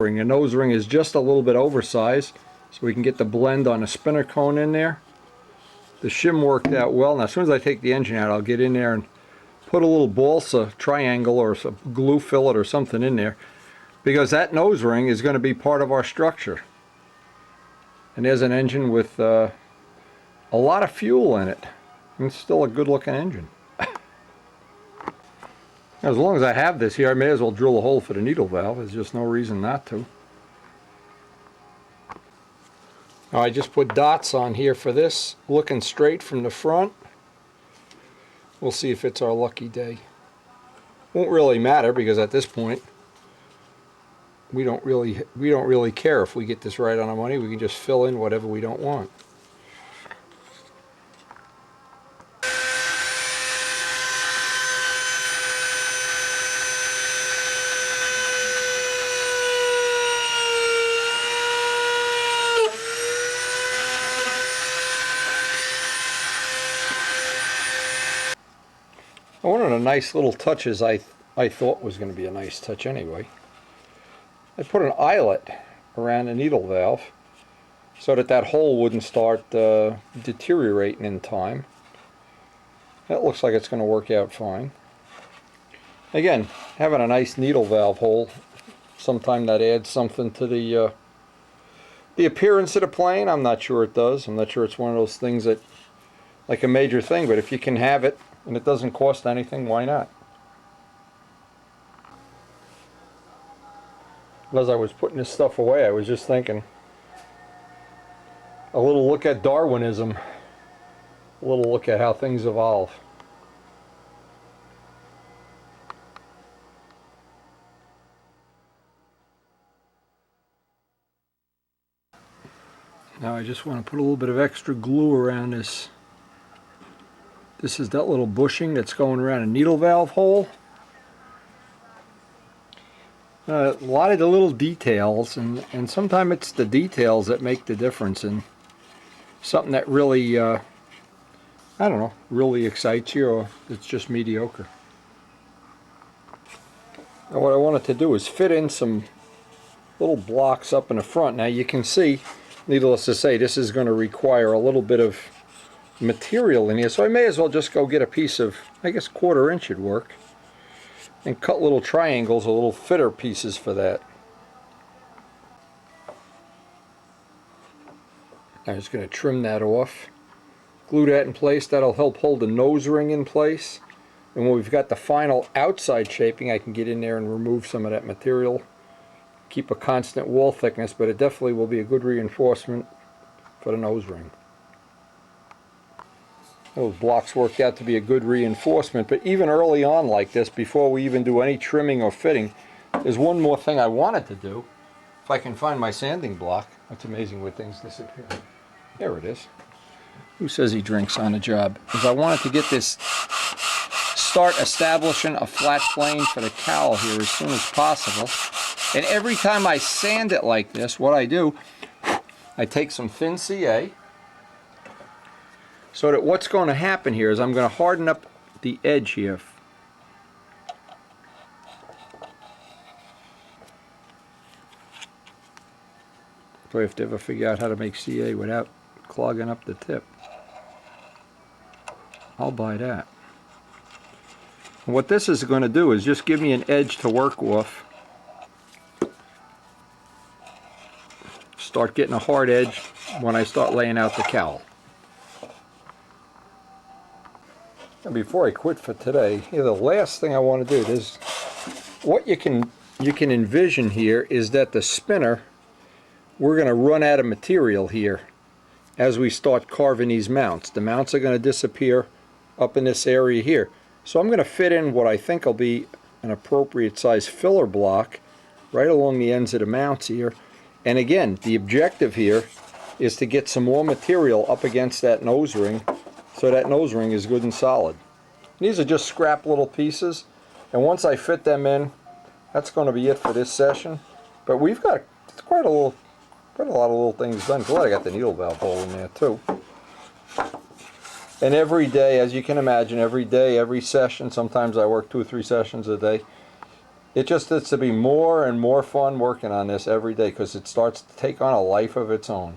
ring. The nose ring is just a little bit oversized, so we can get the blend on the spinner cone in there. The shim worked out well. Now as soon as I take the engine out, I'll get in there and put a little balsa triangle or some glue fillet or something in there, because that nose ring is going to be part of our structure. And there's an engine with a lot of fuel in it. And it's still a good looking engine. As long as I have this here, I may as well drill a hole for the needle valve. There's just no reason not to. Now I just put dots on here for this, looking straight from the front. We'll see if it's our lucky day. Won't really matter, because at this point we don't really care if we get this right on our money. We can just fill in whatever we don't want. One of the nice little touches I thought was going to be a nice touch anyway, I put an eyelet around the needle valve so that hole wouldn't start deteriorating in time. That looks like it's going to work out fine. Again, having a nice needle valve hole, sometimes that adds something to the appearance of the plane. I'm not sure it does. I'm not sure it's one of those things that, like a major thing, but if you can have it and it doesn't cost anything, why not? As I was putting this stuff away, I was just thinking, a little look at Darwinism, a little look at how things evolve. Now I just want to put a little bit of extra glue around this. This is that little bushing that's going around a needle valve hole. A lot of the little details, and sometimes it's the details that make the difference in something that really, I don't know, really excites you, or it's just mediocre. Now what I wanted to do is fit in some little blocks up in the front. Now you can see, needless to say, this is going to require a little bit of material in here, so I may as well just go get a piece of, I guess 1/4 inch would work, and cut little triangles or little fitter pieces for that. I'm just going to trim that off, glue that in place. That'll help hold the nose ring in place, and when we've got the final outside shaping, I can get in there and remove some of that material, keep a constant wall thickness, but it definitely will be a good reinforcement for the nose ring. Those blocks worked out to be a good reinforcement, but even early on like this, before we even do any trimming or fitting, there's one more thing I wanted to do. If I can find my sanding block. It's amazing where things disappear. There it is. Who says he drinks on the job? Because I wanted to get this, start establishing a flat plane for the cowl here as soon as possible. And every time I sand it like this, what I do, I take some thin CA, so that what's going to happen here is I'm going to harden up the edge here. So I have to ever figure out how to make CA without clogging up the tip. I'll buy that. And what this is going to do is just give me an edge to work off. Start getting a hard edge when I start laying out the cowl. And before I quit for today, the last thing I want to do is, what you can envision here is that the spinner, we're going to run out of material here as we start carving these mounts. The mounts are going to disappear up in this area here. So I'm going to fit in what I think will be an appropriate size filler block right along the ends of the mounts here. And again, the objective here is to get some more material up against that nose ring, so that nose ring is good and solid. These are just scrap little pieces, and once I fit them in, that's going to be it for this session. But we've got quite a lot of little things done. Glad I got the needle valve hole in there too. And every day, as you can imagine, every day, every session, sometimes I work 2 or 3 sessions a day, it just gets to be more and more fun working on this every day because it starts to take on a life of its own.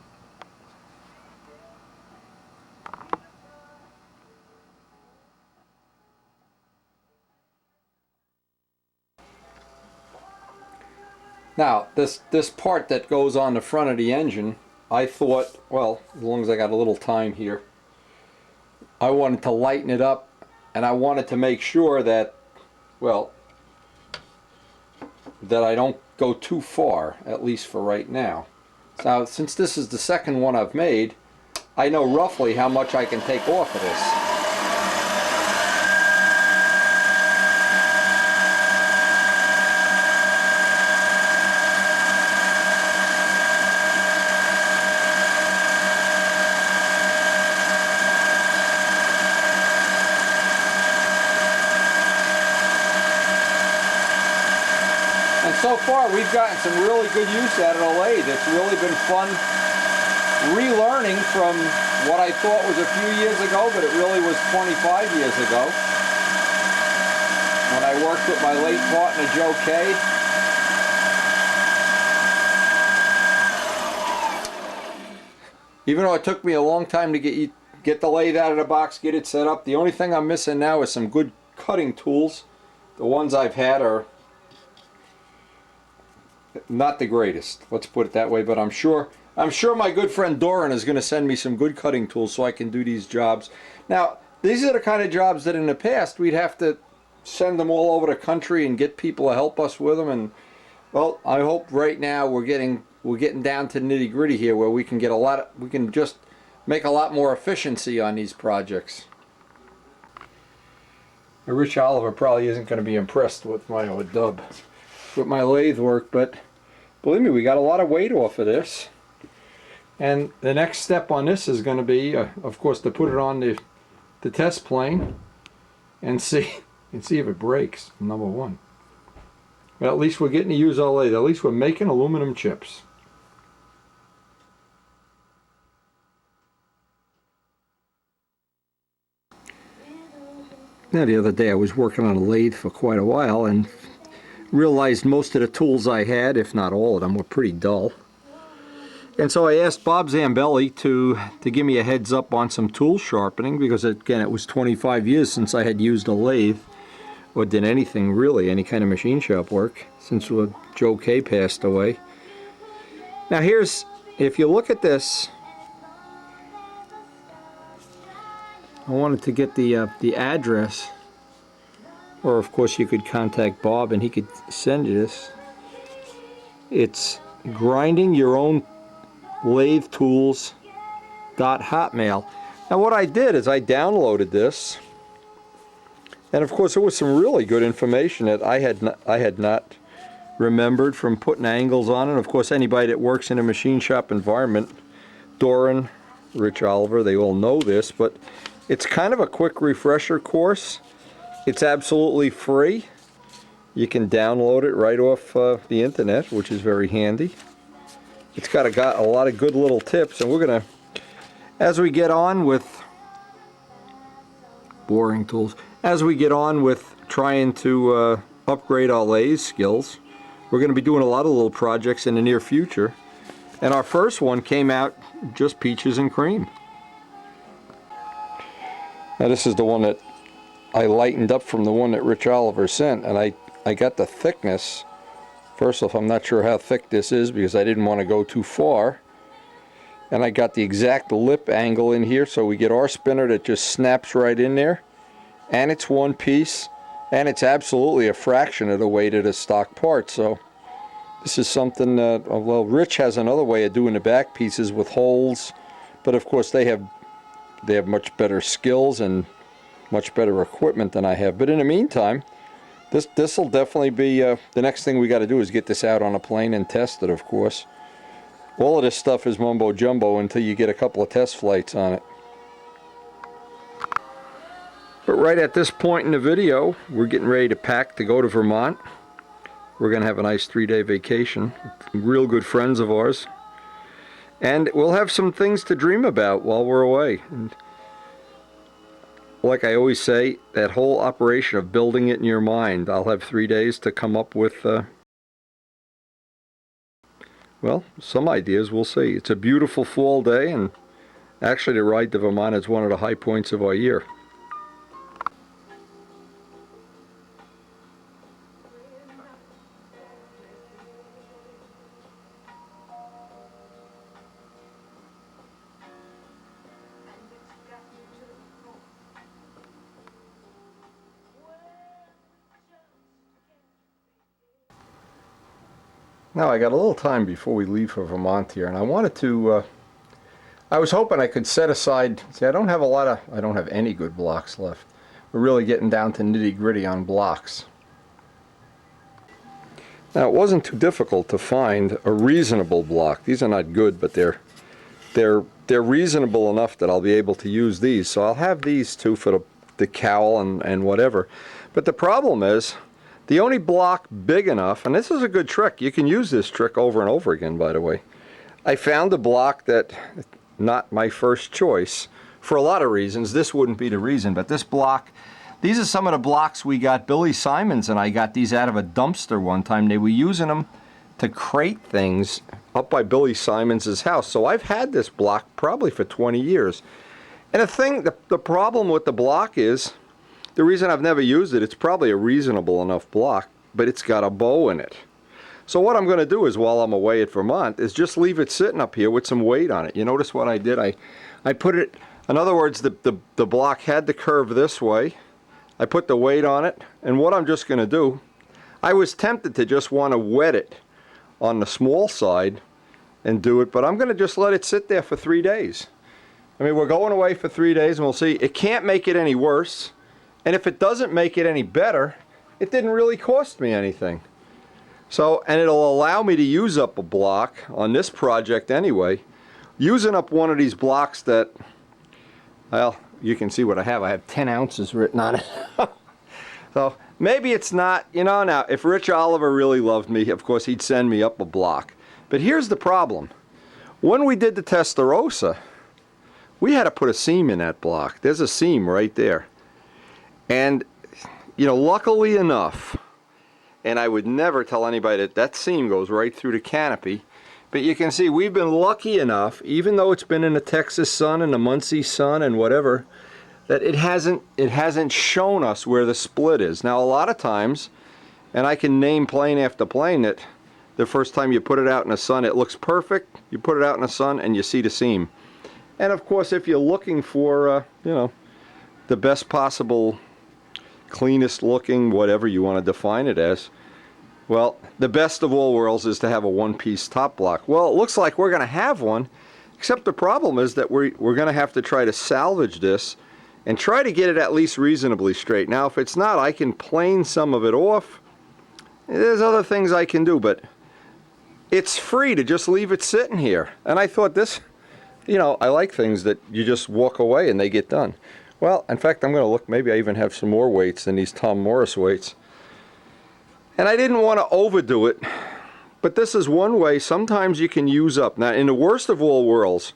Now, this part that goes on the front of the engine, I thought, well, as long as I got a little time here, I wanted to lighten it up, and I wanted to make sure that, well, that I don't go too far, at least for right now. Now, since this is the second one I've made, I know roughly how much I can take off of this. And so far we've gotten some really good use out of the lathe. It's really been fun relearning from what I thought was a few years ago, but it really was 25 years ago when I worked with my late partner Joe Kay. Even though it took me a long time to get the lathe out of the box, get it set up, the only thing I'm missing now is some good cutting tools. The ones I've had are not the greatest, let's put it that way, but I'm sure my good friend Doran is going to send me some good cutting tools so I can do these jobs. Now, these are the kind of jobs that in the past we'd have to send them all over the country and get people to help us with them, and well, I hope right now we're getting down to the nitty-gritty here where we can get we can just make a lot more efficiency on these projects. Rich Oliver probably isn't going to be impressed with my lathe work, but believe me, we got a lot of weight off of this, and the next step on this is going to be of course to put it on the test plane and see if it breaks, number one. But at least we're getting to use our lathe. At least we're making aluminum chips. Now, the other day I was working on a lathe for quite a while and realized most of the tools I had, if not all of them, were pretty dull. And so I asked Bob Zambelli to give me a heads up on some tool sharpening, because again, it was 25 years since I had used a lathe or did anything really, any kind of machine shop work, since Joe Kay passed away. Now here's, if you look at this, I wanted to get the address, or of course you could contact Bob and he could send you this. It's grindingyourownlathetools.hotmail. Now what I did is I downloaded this, and of course there was some really good information that I had not remembered from putting angles on it. Of course anybody that works in a machine shop environment, Doran, Rich Oliver, they all know this, but it's kind of a quick refresher course. It's absolutely free. You can download it right off the internet, which is very handy. It's got a lot of good little tips, and we're gonna, as we get on with boring tools, as we get on with trying to upgrade our lathe skills, we're going to be doing a lot of little projects in the near future. And our first one came out just peaches and cream. Now this is the one that I lightened up from the one that Rich Oliver sent, and I got the thickness. First off, I'm not sure how thick this is because I didn't want to go too far. And I got the exact lip angle in here, so we get our spinner that just snaps right in there. And it's one piece, and it's absolutely a fraction of the weight of the stock part. So this is something that, well, Rich has another way of doing the back pieces with holes, but of course they have much better skills and much better equipment than I have. But in the meantime, this will definitely be the next thing we got to do is get this out on a plane and test it. Of course, all of this stuff is mumbo jumbo until you get a couple of test flights on it. But right at this point in the video, we're getting ready to pack to go to Vermont. We're going to have a nice 3-day vacation. Real good friends of ours. And we'll have some things to dream about while we're away. And like I always say, that whole operation of building it in your mind, I'll have 3 days to come up with, well, some ideas. We'll see. It's a beautiful fall day, and actually the ride to Vermont is one of the high points of our year. Now I got a little time before we leave for Vermont here, and I wanted to, I was hoping I could set aside, see, I don't have any good blocks left. We're really getting down to nitty-gritty on blocks. Now it wasn't too difficult to find a reasonable block. These are not good, but they're reasonable enough that I'll be able to use these. So I'll have these two for the cowl and whatever. But the problem is, the only block big enough, and this is a good trick, you can use this trick over and over again, by the way. I found a block that, not my first choice, for a lot of reasons. This wouldn't be the reason, but this block, these are some of the blocks we got. Billy Simons and I got these out of a dumpster one time. They were using them to crate things up by Billy Simons' house. So I've had this block probably for 20 years. And the problem with the block is, the reason I've never used it, it's probably a reasonable enough block, but it's got a bow in it. So what I'm going to do is, while I'm away at Vermont, is just leave it sitting up here with some weight on it. You notice what I did? I put it, in other words, the block had to curve this way. I put the weight on it, and what I'm just going to do, I was tempted to just want to wet it on the small side and do it, but I'm going to just let it sit there for 3 days. I mean, we're going away for 3 days, and we'll see. It can't make it any worse. And if it doesn't make it any better, it didn't really cost me anything. So, and it'll allow me to use up a block on this project anyway. Using up one of these blocks that, well, you can see what I have. I have 10 ounces written on it. So maybe it's not, you know, now if Rich Oliver really loved me, of course he'd send me up a block. But here's the problem. When we did the Testarossa, we had to put a seam in that block. There's a seam right there. And, you know, luckily enough, and I would never tell anybody that seam goes right through the canopy, but you can see we've been lucky enough, even though it's been in the Texas sun and the Muncie sun and whatever, that it hasn't shown us where the split is. Now a lot of times, and I can name plane after plane, that the first time you put it out in the sun it looks perfect, you put it out in the sun and you see the seam. And of course, if you're looking for, you know, the best possible, cleanest looking, whatever you want to define it as, well, the best of all worlds is to have a one-piece top block. Well, it looks like we're going to have one, except the problem is that we're going to have to try to salvage this and try to get it at least reasonably straight. Now, if it's not, I can plane some of it off. There's other things I can do, but it's free to just leave it sitting here. And I thought this, you know, I like things that you just walk away and they get done. Well, in fact, I'm going to look, maybe I even have some more weights than these Tom Morris weights. And I didn't want to overdo it, but this is one way sometimes you can use up. Now, in the worst of all worlds,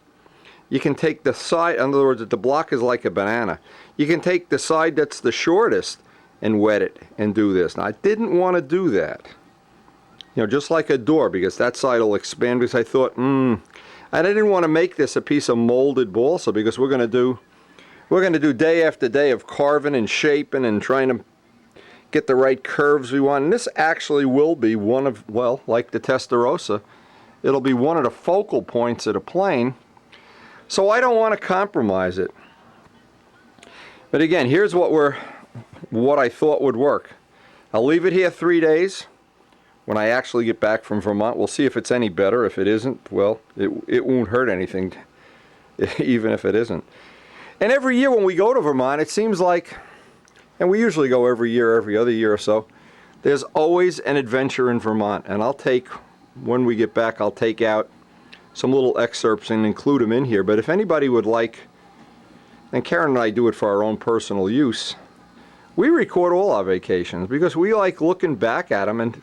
you can take the side, in other words, the block is like a banana. You can take the side that's the shortest and wet it and do this. Now, I didn't want to do that. You know, just like a door, because that side will expand, because I thought, and I didn't want to make this a piece of molded balsa, because we're going to do day after day of carving and shaping and trying to get the right curves we want. And this actually will be one of, well, like the Testarossa, it'll be one of the focal points of the plane. So I don't want to compromise it. But again, here's what I thought would work. I'll leave it here 3 days. When I actually get back from Vermont, we'll see if it's any better. If it isn't, well, it won't hurt anything, even if it isn't. And every year when we go to Vermont, it seems like, and we usually go every year, every other year or so, there's always an adventure in Vermont. And I'll take, when we get back, I'll take out some little excerpts and include them in here. But if anybody would like, and Karen and I do it for our own personal use, we record all our vacations because we like looking back at them. And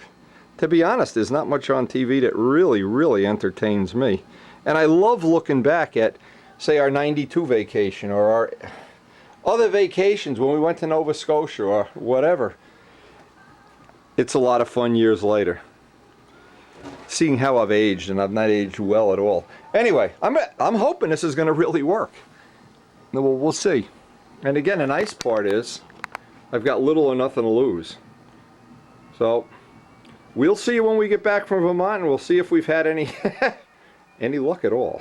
to be honest, there's not much on TV that really, really entertains me. And I love looking back at, say, our '92 vacation or other vacations when we went to Nova Scotia or whatever. It's a lot of fun years later. Seeing how I've aged, and I've not aged well at all. Anyway, I'm hoping this is going to really work. We'll see. And again, the nice part is I've got little or nothing to lose. So we'll see when we get back from Vermont, and we'll see if we've had any any luck at all.